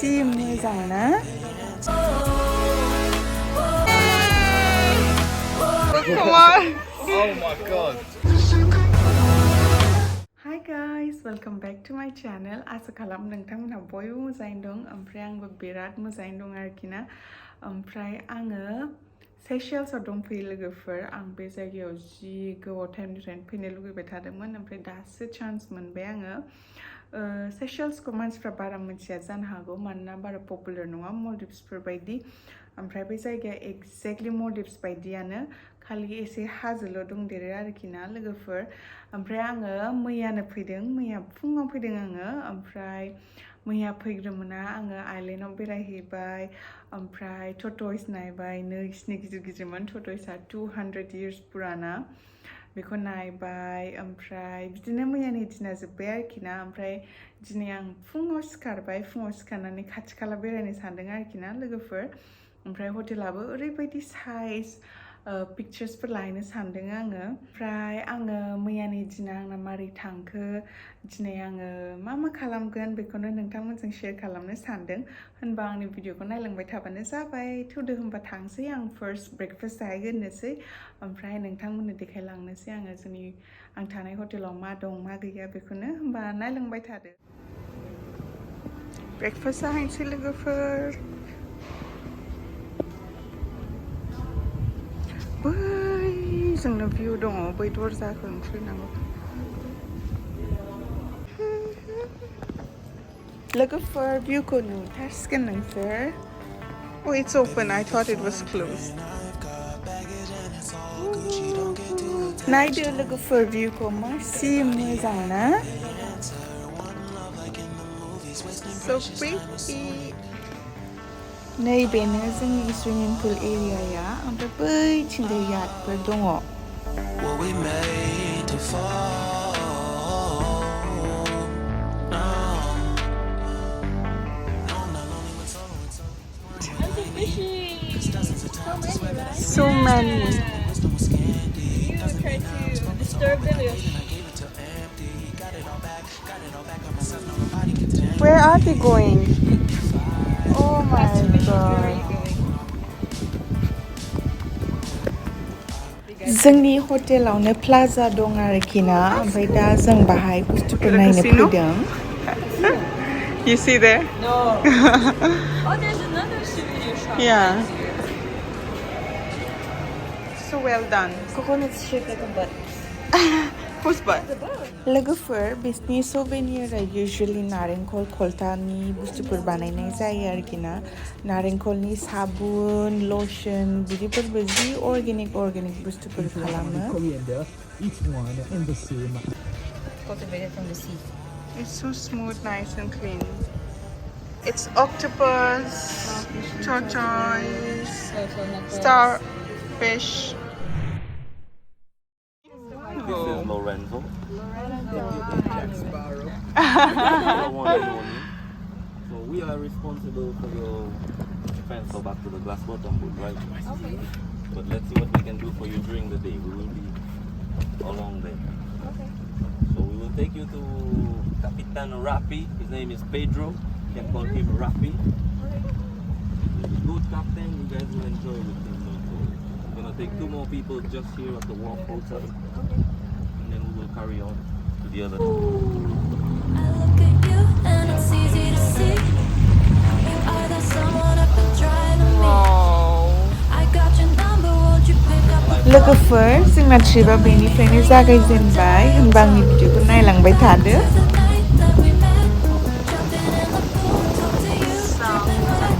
जि मोजां ना Come on. Oh my god. Hi guys, welcome back to my channel. आसा खालाम नोंथांमोनहा बयबो मोजाङैनो दं ओमफ्राय आंबो बिराद मोजाङैनो दं आरोखि ना ओमफ्राय आङो Seychelles आव दंफैयो लोगोफोर आं बे जायगायाव जि गोबाव टाइमनिफ्रायनो फैनो लुगैबाय थादोंमोन ओमफ्राय दासो चान्स मोनबाय आङो Seychelles को मानसिफ्रा बारा मिथिया जानो हागौ मानोना बारा पपुलार नङा मलदिभ्सफोर बायदि ओमफ्राय बे जायगाया एक्जेक्टलि मलदिभ्स बायदियानो खालि एसे हाजोल' दंदेरो आरोखि ना लोगोफोर ओमफ्राय आङो मैयानो फैदों मैया फुङाव फैदों आङो ओमफ्राय मैया फैग्रोमोना आङो आइलेन्डआव बेरायहैबाय ओमफ्राय टर्टइस नायबाय नोंसिनि गिदिर गिदिरमोन टर्टइसआ 200 years पुराना बेखौ नायबाय ओमफ्राय बिदिनो मैयानि दिना जोब्बाय आरोखि ना ओमफ्राय दिनै आं फुङाव सिखारनानै खाथि खाला बेरायनो सानदों आरोखि ना लोगोफोर ओमफ्राय हटेलाबो ओरैबायदि साइज पिक्चार्सफोर लाहैनो सानदों आङो ओमफ्राय आङो मैयानि दिना आंना मारै थांखो दिनै आङो मा खालामगोन बेखौनो नोंथांमोनजों शेयार खालामनो सानदों होनबा आंनि भिडिअखौ नायलांबाय थाबानो जाबाय थुदो होनबा थांसै आं फार्स्ट ब्रेकफास्ट जाहैग्रोनोसै ओमफ्राय नोंथांमोननो देखायलांनोसै आङो जोंनि आं थानाय हटेलाव मा दं मा गैया बेखौनो होनबा नायलांबाय थादो ब्रेकफास्ट जाहैनोसै लोगोफोर बै जोंनो भिउ दङ बै दरजाखौ खुलिनांगौ लोगोफोर भिउखौ नुथारसिगोन नोंसोर Oh, it's open. I thought it was closed. नायदो लोगोफोर भिउखौ मासि मोजां ना So pretty. नैबेनो जोंनि स्विमिं पुल एरियाया ओमफ्राय बैथिंजाय याटफोर दङ So many. You try to disturb them. Where are they going? Oh my god. जोंनि हटेलावनो प्लाजा दं आरोखि ना ओमफ्राय दा जों बाहाय बुस्थुफोर नायनो फैदों You see there? No. Oh, there's another souvenir shop. Yeah. So well done. Coconut shaped like a butt. Whose butt? लोगोफोर बिसनि सोवेनियरा usually नारेंखल खलथानि बुस्थुफोर बानायनाय जायो आरोखि ना नारेंखलनि साबुन लशन बिदिफोरबो जि अर्गेनिक बुस्थुफोर खालामो Each one in the same. Cultivated from the sea. It's so smooth, nice and clean. It's octopus, tortoise, starfish. This is Lorenzo. Jack Sparrow. So we are responsible for your transfer back to the glass bottom boat, right? Okay. But let's see what we can do for you during the day. We will be along there. Okay. So we will take you to Capitan Rapi. His name is Pedro. You can call him Rapi. He's a good captain. You guys will enjoy with him. We're gonna take 2 more people just here at the Wharf Hotel. Okay. And then we will carry on to the other. I look at you and it's easy to see. You are that someone I've been trying to meet. I got your number, won't you pick up the phone? लोगोफोर जोंना ट्रिपा बेनिफ्रायनो जागायजेनबाय होनबा आंनि भिडिअखौ नायलांबाय थादो The night that we met, jumping in the pool, talk to you, dripping wet.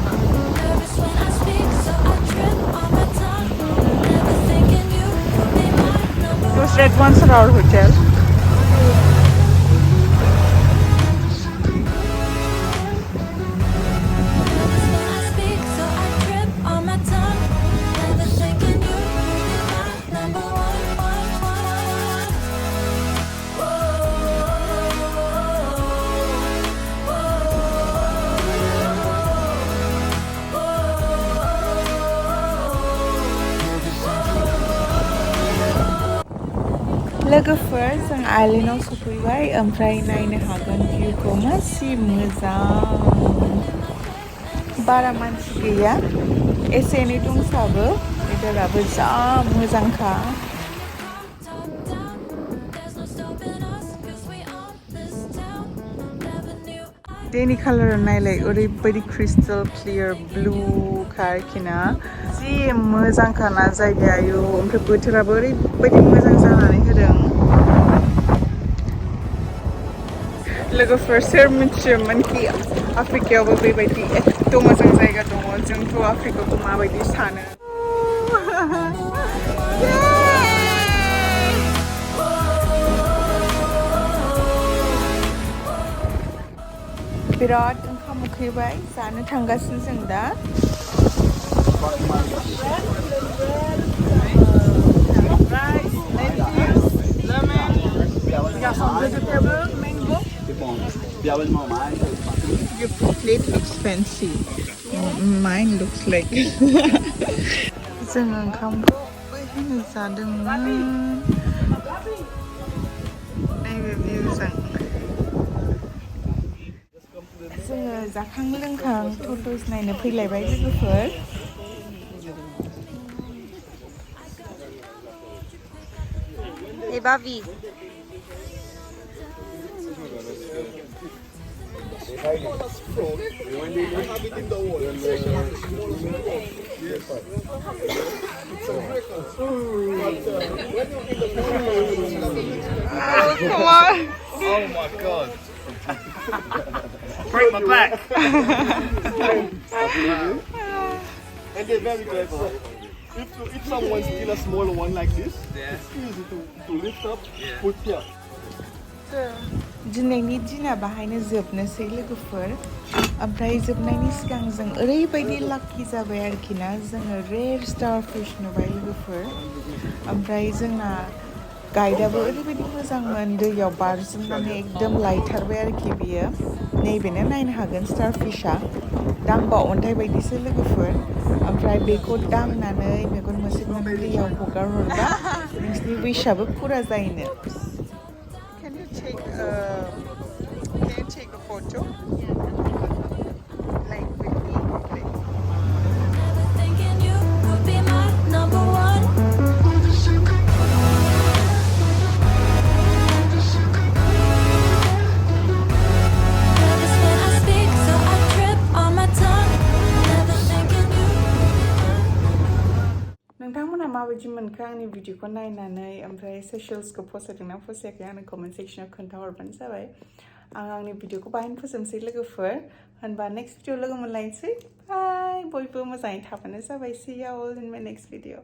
Nervous when I speak, so I trip on my tongue. Never thinking you could be my number Those red ones are our hotel Nervous when I speak, so I trip on my tongue. Never thinking you could be my number one. लोगोफोर जों आइलेन्डआव सफैबाय ओमफ्राय नायनो हागोन भिउखौ मासि मोजां बारा मानसि गैया एसे एनै दंसाबो वेदाराबो जा मोजांखा Top down, there's no stopping us, 'cause we own this town. Never knew I'd दैनि कालार नायलाय ओरैबायदि क्रिस्टल क्लियर ब्लु खा आरोखि ना जि मोजांखाना जायगाया ओमफ्राय बोथोराबो ओरैबायदि मोजां जानानै होदों लोगोफोर सोर मिथियोमोन कि आफ्रिकायावबो बेबायदि एथ' मोजां जायगा दङ जोंथ' आफ्रिकाखौ माबायदि सानो बिराद ओंखाम उखैबाय जानो थांगासिनो जों दा Your plate looks fancy. Mine looks like. जों ओंखामखौ बैहायनो जादोंमोन नैबे भिउजों जोङो जाखां लोंखां टटस नायनो फैलायबाय लोगोफोर Hey, Bobby. Oh, come on. Oh my god. Break my back. And they're very clever. If someone steals a smaller one like this, it's easy to lift up, put here. दिनैनि दिना बाहायनो जोबनोसै लोगोफोर ओमफ्राय जोबनायनि सिगां जों ओरैबायदि लाकि जाबाय आरोखि ना जोङो रेर स्टार फिश नुबाय लोगोफोर ओमफ्राय जोंना गाइडआबो ओरैबायदि मोजांमोन दैयाव बारजुमनानै एकदम लायथारबाय आरोखि बियो नैबेनो नायनो हागोन स्टार फिशआ दांबा अन्थाइ बायदिसो लोगोफोर ओमफ्राय बेखौ दांनानै मेगन मोसेबनानै दैयाव हगार हरबा नोंसिनि विशआबो फुरा जायोनो Can you take a photo? Like with me? Like. never thinking you would be my number one. Nervous when I speak, so I trip on my tongue. Never thinking you नोंथांमोना माबायदि मोनखो आंनि भिडिअखौ नायनानै ओमफ्राय सेशेल्सखौ फसायदोंना फसायाखै आंनो कमेन्ट सेक्सनाव खोन्थाहरबानो जाबाय आं आंनि भिडिअखौ बाहायनो फोजोबनोसै लोगोफोर होनबा नेक्स्ट भिडिअ लोगो मोनलायनोसै बाय बयबो मोजाङै थाबानो जाबाय see you all in my next video